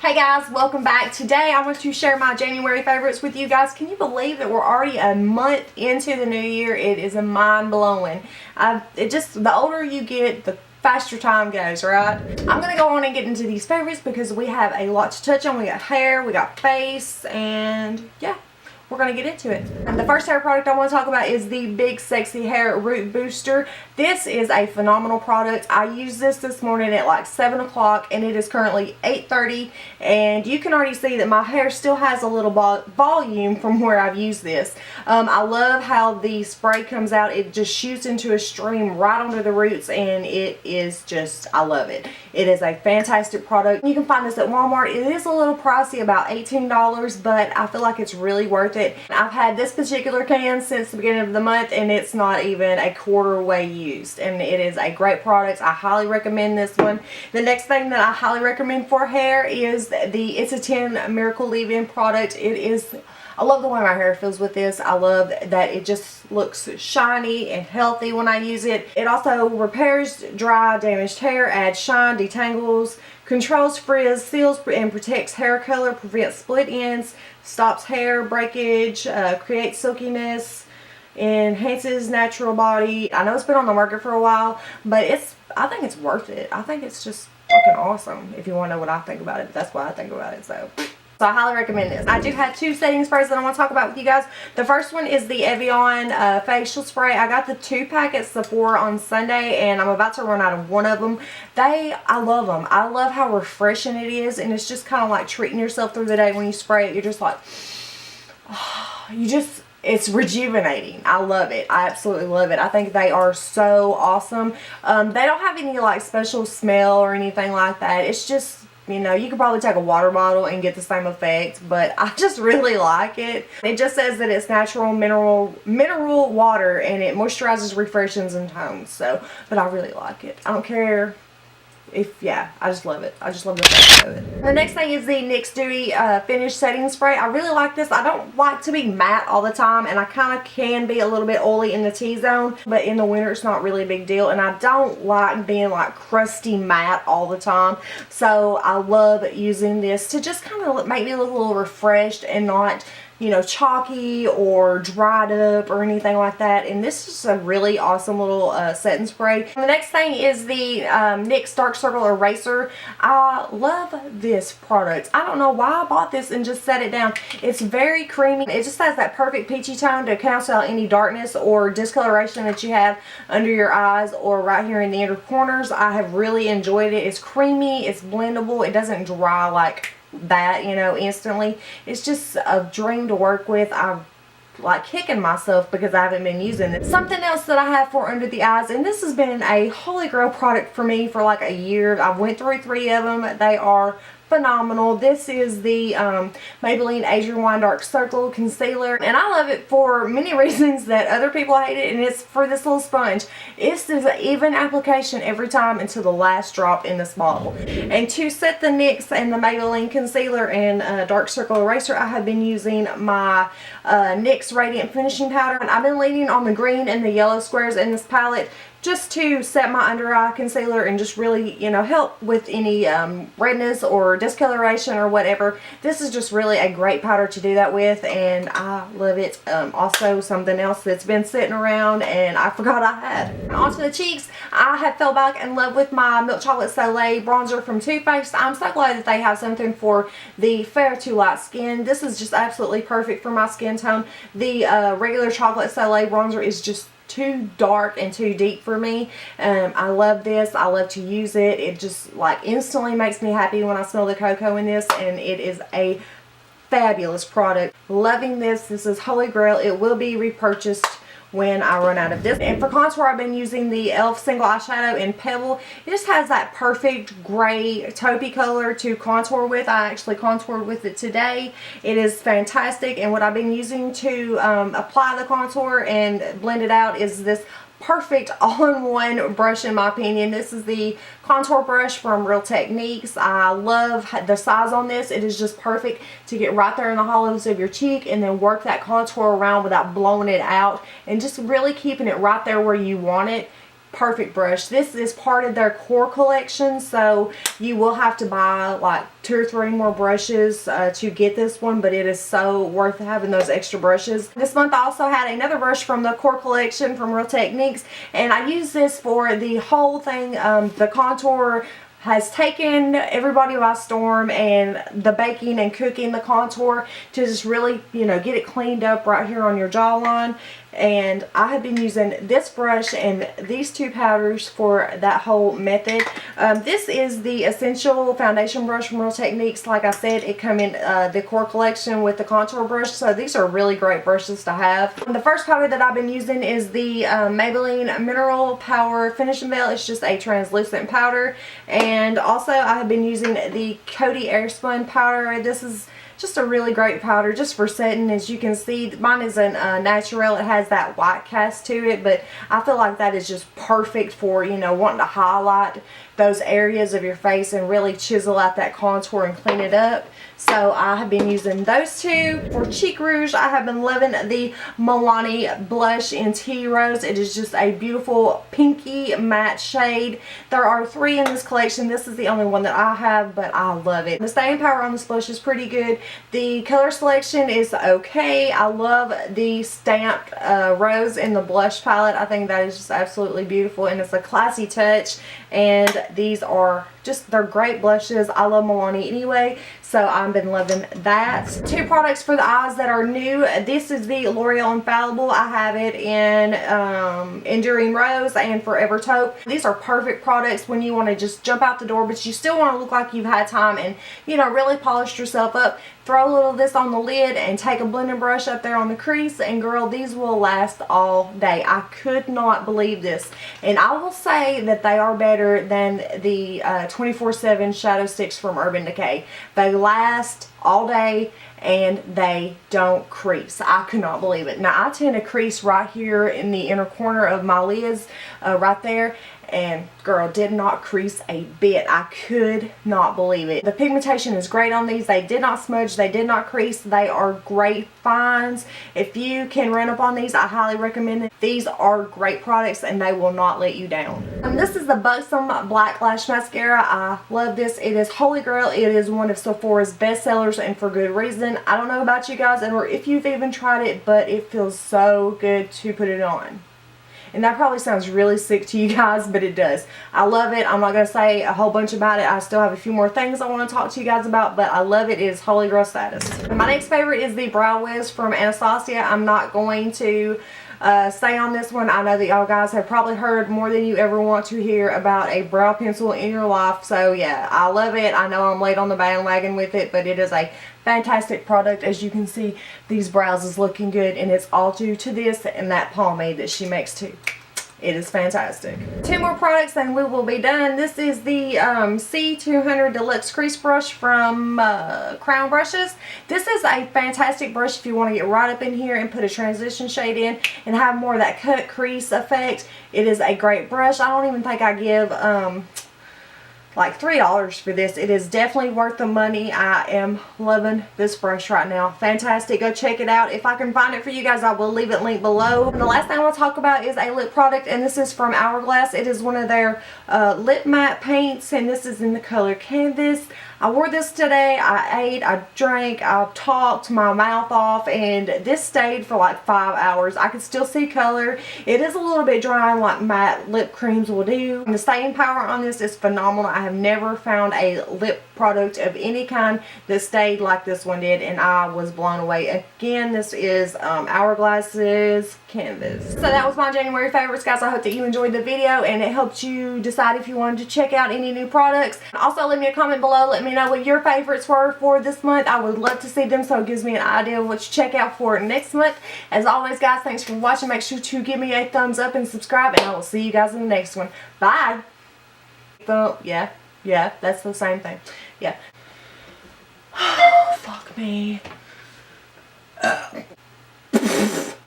Hey guys, welcome back. Today I want to share my January favorites with you guys. Can you believe that we're already a month into the new year? It is mind-blowing. The older you get, the faster time goes, right? I'm going to go on and get into these favorites because we have a lot to touch on. We got hair, we got face, and yeah. We're going to get into it. And the first hair product I want to talk about is the Big Sexy Hair Root Booster. This is a phenomenal product. I used this morning at like 7 o'clock and it is currently 8:30, and you can already see that my hair still has a little volume from where I've used this. I love how the spray comes out. It just shoots into a stream right under the roots, and it is just, I love it. It is a fantastic product. You can find this at Walmart. It is a little pricey, about $18, but I feel like it's really worth it. I've had this particular can since the beginning of the month and it's not even a quarter way used, and it is a great product. I highly recommend this one. The next thing that I highly recommend for hair is the It's a 10 Miracle Leave-In product. I love the way my hair feels with this. I love that it just looks shiny and healthy when I use it. It also repairs dry, damaged hair, adds shine, detangles, controls frizz, seals and protects hair color, prevents split ends, stops hair breakage, creates silkiness, enhances natural body. I know it's been on the market for a while, but I think it's worth it. I think it's just fucking awesome. If you want to know what I think about it, that's what I think about it. So I highly recommend this. I do have two setting sprays that I want to talk about with you guys. The first one is the Evian facial spray. I got the 2-pack at Sephora on Sunday and I'm about to run out of one of them. I love them. I love how refreshing it is, and it's just kind of like treating yourself through the day. When you spray it, you're just like, it's rejuvenating. I love it. I absolutely love it. I think they are so awesome. They don't have any like special smell or anything like that. It's just, you know, you could probably take a water bottle and get the same effect, but I just really like it. It just says that it's natural mineral water, and it moisturizes, refreshes, and tones. But I really like it. I don't care I just love it. I just love the taste of it. The next thing is the NYX Dewy Finish Setting Spray. I really like this. I don't like to be matte all the time, and I kind of can be a little bit oily in the T-zone, but in the winter it's not really a big deal, and I don't like being like crusty matte all the time. So I love using this to just kind of make me look a little refreshed and not, you know, chalky or dried up or anything like that. And this is a really awesome little setting spray. And the next thing is the NYX Dark Circle Eraser. I love this product. I don't know why I bought this and just set it down. It's very creamy. It just has that perfect peachy tone to cancel out any darkness or discoloration that you have under your eyes or right here in the inner corners. I have really enjoyed it. It's creamy, it's blendable, it doesn't dry like that, you know, instantly. It's just a dream to work with. I'm like kicking myself because I haven't been using it. Something else that I have for under the eyes, and this has been a holy grail product for me for like a year. I've went through 3 of them. They are phenomenal. This is the Maybelline Asian Wine Dark Circle Concealer, and I love it for many reasons that other people hate it, and it's for this little sponge. It's an even application every time until the last drop in this bottle. And to set the NYX and the Maybelline Concealer and Dark Circle Eraser, I have been using my NYX Radiant Finishing Powder, and I've been leaning on the green and the yellow squares in this palette just to set my under eye concealer and just really, you know, help with any redness or discoloration or whatever. This is just really a great powder to do that with, and I love it. Also, something else that's been sitting around and I forgot I had. Onto the cheeks, I have fell back in love with my Milk Chocolate Soleil bronzer from Too Faced. I'm so glad that they have something for the fair to light skin. This is just absolutely perfect for my skin tone. The regular Chocolate Soleil bronzer is just too dark and too deep for me. I love this. I love to use it. It just like instantly makes me happy when I smell the cocoa in this, and it is a fabulous product. Loving this. This is holy grail. It will be repurchased when I run out of this. And for contour, I've been using the e.l.f. single eyeshadow in Pebble. It just has that perfect gray taupey color to contour with. I actually contoured with it today. It is fantastic, and what I've been using to apply the contour and blend it out is this perfect all-in-one brush, in my opinion. This is the contour brush from Real Techniques. I love the size on this. It is just perfect to get right there in the hollows of your cheek and then work that contour around without blowing it out and just really keeping it right there where you want it. perfect brush. This is part of their core collection, so you will have to buy like 2 or 3 more brushes to get this one, but it is so worth having those extra brushes. This month I also had another brush from the core collection from Real Techniques, and I use this for the whole thing. The contour has taken everybody by storm, and the baking and cooking the contour to just really, you know, get it cleaned up right here on your jawline. And I have been using this brush and these 2 powders for that whole method. This is the Essential Foundation Brush from Real Techniques. Like I said, it comes in the core collection with the contour brush, so these are really great brushes to have. The first powder that I've been using is the Maybelline Mineral Power Finishing Veil. It's just a translucent powder. And also I have been using the Coty Airspun powder. This is just a really great powder just for setting. As you can see, mine is a natural. It has that white cast to it, but I feel like that is just perfect for, you know, wanting to highlight those areas of your face and really chisel out that contour and clean it up. So I have been using those 2. For cheek rouge, I have been loving the Milani blush in Tea Rose. It is just a beautiful pinky matte shade. There are 3 in this collection. This is the only one that I have, but I love it. The staying power on this blush is pretty good. The color selection is okay. I love the stamped rose in the blush palette. I think that is just absolutely beautiful, and it's a classy touch. And these are just, they're great blushes. I love Milani anyway, so I've been loving that. 2 products for the eyes that are new. This is the L'Oreal Infallible. I have it in Enduring Rose and Forever Taupe. These are perfect products when you want to just jump out the door, but you still want to look like you've had time and, you know, really polished yourself up. Throw a little of this on the lid and take a blending brush up there on the crease, and girl, these will last all day. I could not believe this. And I will say that they are better than the 24/7 shadow sticks from Urban Decay. They last all day and they don't crease. I could not believe it. Now I tend to crease right here in the inner corner of my lids, right there, and girl, did not crease a bit. I could not believe it. The pigmentation is great on these. They did not smudge, they did not crease. They are great finds. If you can run up on these, I highly recommend it. These are great products and they will not let you down. This is the Buxom Black Lash Mascara. I love this. It is Holy Grail. It is one of Sephora's best sellers, and for good reason. I don't know about you guys or if you've even tried it, but it feels so good to put it on. And that probably sounds really sick to you guys, but it does. I love it. I'm not going to say a whole bunch about it. I still have a few more things I want to talk to you guys about, but I love it. It is Holy Grail status. And my next favorite is the Brow Wiz from Anastasia. I'm not going to say on this one. I know that y'all guys have probably heard more than you ever want to hear about a brow pencil in your life. So yeah, I love it. I know I'm late on the bandwagon with it, but it is a fantastic product. As you can see, these brows is looking good, and it's all due to this and that pomade that she makes too. It is fantastic. 2 more products and we will be done. This is the C200 Deluxe Crease Brush from Crown Brushes. This is a fantastic brush if you want to get right up in here and put a transition shade in and have more of that cut crease effect. It is a great brush. I don't even think I give like $3 for this. It is definitely worth the money. I am loving this brush right now. Fantastic. Go check it out. If I can find it for you guys, I will leave it linked below. And the last thing I want to talk about is a lip product, and this is from Hourglass. It is one of their lip matte paints, and this is in the color Canvas. I wore this today. I ate, I drank, I talked my mouth off, and this stayed for like 5 hours. I could still see color. It is a little bit dry like matte lip creams will do. And the staying power on this is phenomenal. I have never found a lip product of any kind that stayed like this one did, and I was blown away. Again, this is Hourglass's Canvas. So that was my January favorites, guys. I hope that you enjoyed the video and it helped you decide if you wanted to check out any new products. Also, leave me a comment below. Let me know what your favorites were for this month. I would love to see them, so it gives me an idea of what to check out for next month. As always, guys, thanks for watching. Make sure to give me a thumbs up and subscribe, and I will see you guys in the next one. Bye. Yeah, that's the same thing. Yeah. Oh, fuck me.